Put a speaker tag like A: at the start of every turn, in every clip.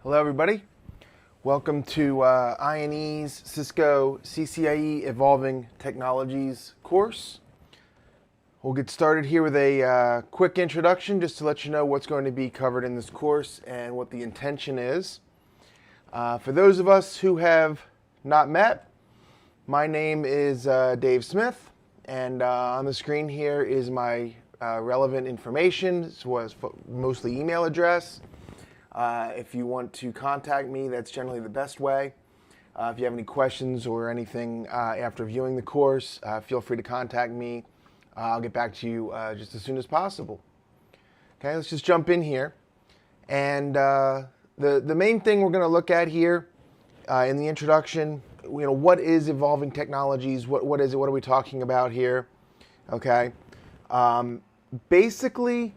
A: Hello everybody, welcome to I&E's Cisco CCIE Evolving Technologies course. We'll get started here with a quick introduction just to let you know what's going to be covered in this course and what the intention is. For those of us who have not met, my name is Dave Smith, and on the screen here is my relevant information. This was mostly email address. If you want to contact me, that's generally the best way. If you have any questions or anything after viewing the course, feel free to contact me. I'll get back to you just as soon as possible. Okay, let's just jump in here. And the main thing we're going to look at here in the introduction, what is evolving technologies? What is it? What are we talking about here? Okay. Basically,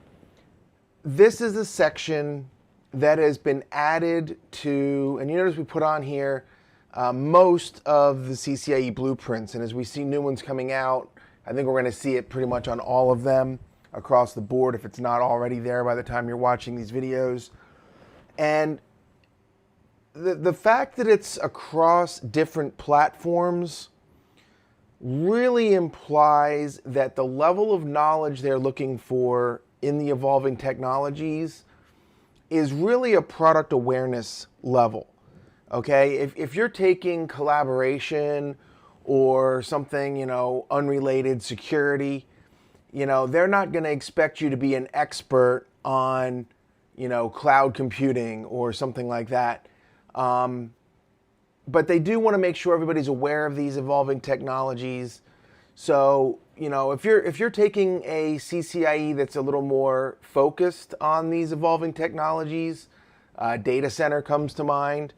A: this is a section that has been added to, and you notice we put on here most of the CCIE blueprints, and as we see new ones coming out, I think we're going to see it pretty much on all of them across the board if it's not already there by the time you're watching these videos. And the fact that it's across different platforms really implies that the level of knowledge they're looking for in the evolving technologies is really a product awareness level, okay? If you're taking collaboration or something, unrelated security, they're not gonna expect you to be an expert on, cloud computing or something like that. But they do wanna make sure everybody's aware of these evolving technologies. So, if you're taking a CCIE that's a little more focused on these evolving technologies, Data Center comes to mind.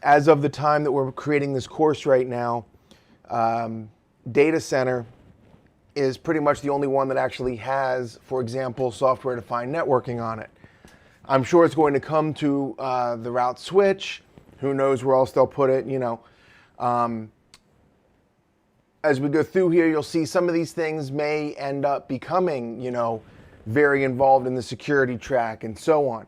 A: As of the time that we're creating this course right now, Data Center is pretty much the only one that actually has, for example, software-defined networking on it. I'm sure it's going to come to the route switch. Who knows where else they'll put it, as we go through here, you'll see some of these things may end up becoming, very involved in the security track and so on,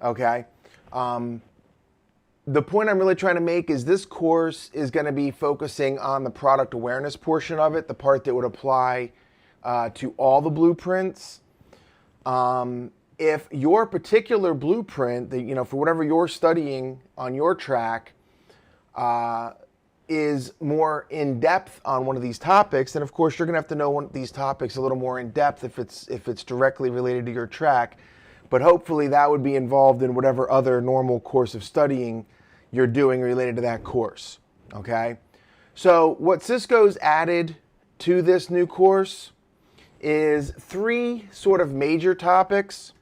A: okay? The point I'm really trying to make is this course is going to be focusing on the product awareness portion of it, the part that would apply to all the blueprints. If your particular blueprint, for whatever you're studying on your track, is more in depth on one of these topics, then of course you're going to have to know one of these topics a little more in depth if it's directly related to your track. But hopefully that would be involved in whatever other normal course of studying you're doing related to that course. Okay? So what Cisco's added to this new course is 3 sort of major topics.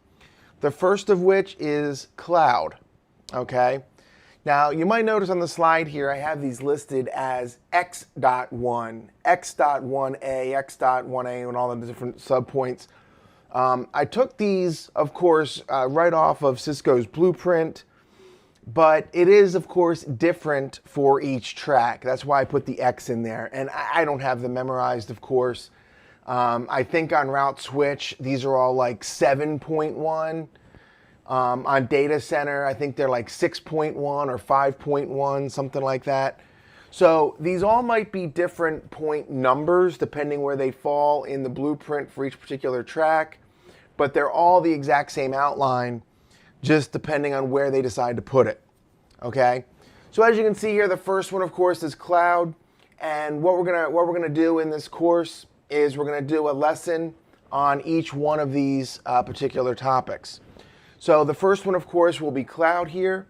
A: The first of which is cloud. Okay? Now, you might notice on the slide here, I have these listed as X.1, X.1A, X.1A, and all the different subpoints. I took these, of course, right off of Cisco's blueprint, but it is, of course, different for each track. That's why I put the X in there, and I don't have them memorized, of course. I think on route switch, these are all like 7.1. On Data Center, I think they're like 6.1 or 5.1, something like that. So these all might be different point numbers depending where they fall in the blueprint for each particular track, but they're all the exact same outline, just depending on where they decide to put it. Okay? So as you can see here, the first one, of course, is cloud, and what we're gonna do in this course is we're gonna do a lesson on each one of these particular topics. So the first one, of course, will be cloud here,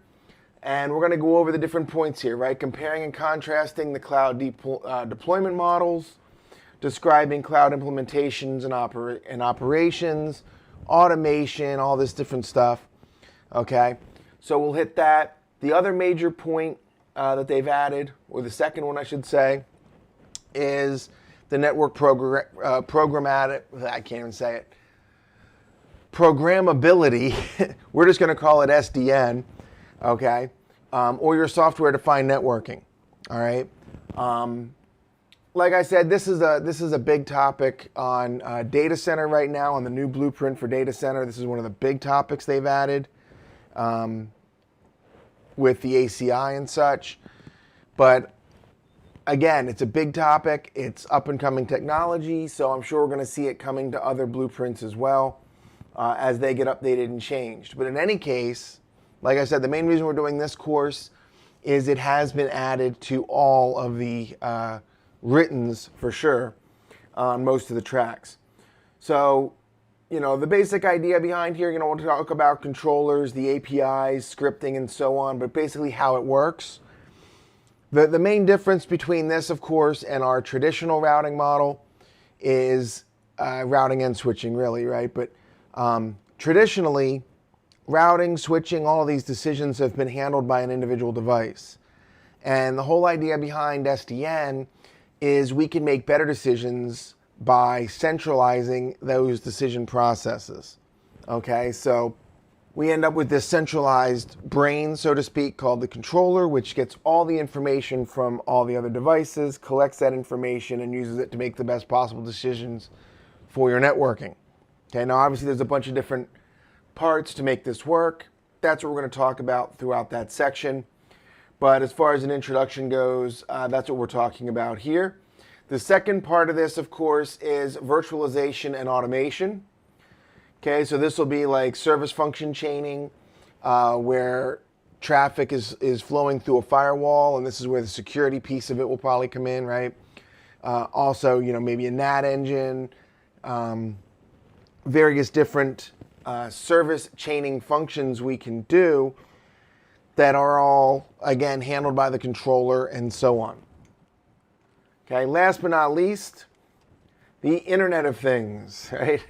A: and we're going to go over the different points here, right? Comparing and contrasting the cloud deployment models, describing cloud implementations and operations, automation, all this different stuff, okay? So we'll hit that. The other major point that they've added, or the second one I should say, is the network programmatic, I can't even say it, programmability, we're just going to call it SDN, okay, or your software-defined networking, all right. Like I said, this is a big topic on Data Center right now, on the new blueprint for Data Center. This is one of the big topics they've added. with the ACI and such. But again, it's a big topic. It's up and coming technology, so I'm sure we're going to see it coming to other blueprints as well as they get updated and changed. But in any case, like I said, the main reason we're doing this course is it has been added to all of the writtens for sure on most of the tracks. So, the basic idea behind here, we'll talk about controllers, the APIs, scripting, and so on, but basically how it works. The main difference between this, of course, and our traditional routing model is routing and switching, really, right? But traditionally, routing, switching, all of these decisions have been handled by an individual device. And the whole idea behind SDN is we can make better decisions by centralizing those decision processes. Okay, so we end up with this centralized brain, so to speak, called the controller, which gets all the information from all the other devices, collects that information, and uses it to make the best possible decisions for your networking. Okay, now obviously there's a bunch of different parts to make this work. That's what we're going to talk about throughout that section. But as far as an introduction goes, that's what we're talking about here. The second part of this, of course, is virtualization and automation. Okay, so this will be like service function chaining, where traffic is flowing through a firewall, and this is where the security piece of it will probably come in, right? Also, maybe a NAT engine, various different service chaining functions we can do that are all, again, handled by the controller and so on. Okay, last but not least, the Internet of Things, right?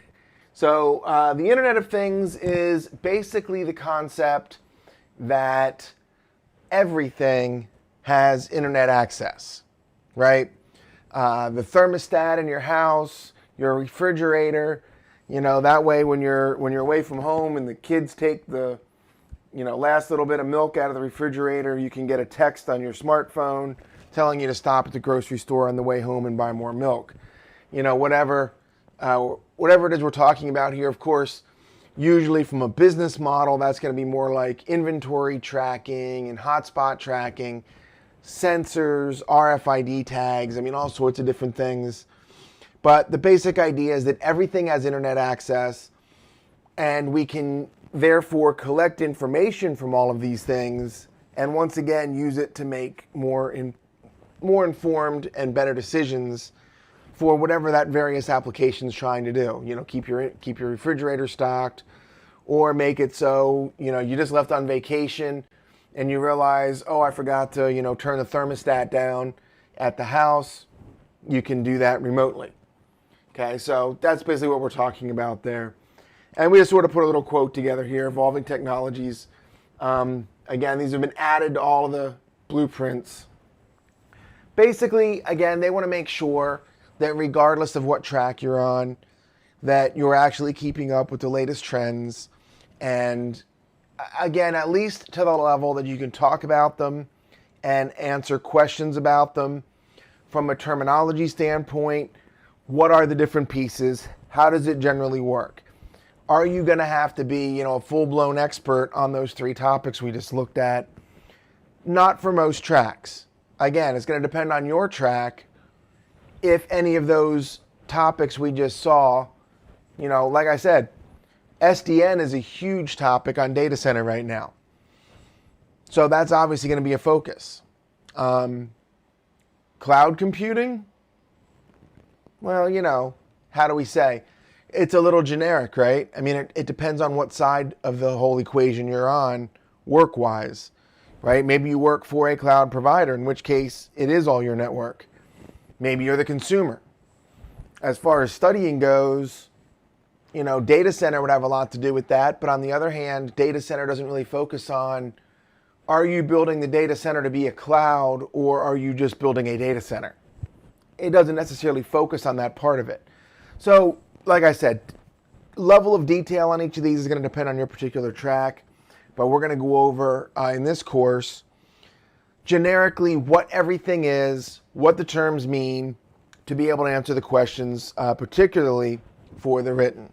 A: So the Internet of Things is basically the concept that everything has internet access, right? The thermostat in your house, your refrigerator, that way when you're away from home and the kids take the last little bit of milk out of the refrigerator, you can get a text on your smartphone telling you to stop at the grocery store on the way home and buy more milk. Whatever it is we're talking about here, of course, usually from a business model, that's going to be more like inventory tracking and hotspot tracking, sensors, RFID tags, all sorts of different things. But the basic idea is that everything has internet access, and we can therefore collect information from all of these things and once again use it to make more informed and better decisions for whatever that various application's trying to do. Keep your refrigerator stocked, or make it so you just left on vacation and you realize, oh, I forgot to turn the thermostat down at the house. You can do that remotely. Okay, so that's basically what we're talking about there. And we just sort of put a little quote together here, evolving technologies. Again, these have been added to all of the blueprints. Basically, again, they want to make sure that regardless of what track you're on, that you're actually keeping up with the latest trends. And again, at least to the level that you can talk about them and answer questions about them from a terminology standpoint. What are the different pieces? How does it generally work? Are you going to have to be, a full-blown expert on those three topics we just looked at? Not for most tracks. Again, it's going to depend on your track if any of those topics we just saw, like I said, SDN is a huge topic on data center right now. So that's obviously going to be a focus. Cloud computing? Well, how do we say? It's a little generic, right? It depends on what side of the whole equation you're on work-wise, right? Maybe you work for a cloud provider, in which case it is all your network. Maybe you're the consumer. As far as studying goes, data center would have a lot to do with that. But on the other hand, data center doesn't really focus on, are you building the data center to be a cloud, or are you just building a data center? It doesn't necessarily focus on that part of it. So, like I said, level of detail on each of these is going to depend on your particular track. But we're going to go over in this course generically what everything is, what the terms mean, to be able to answer the questions, particularly for the written.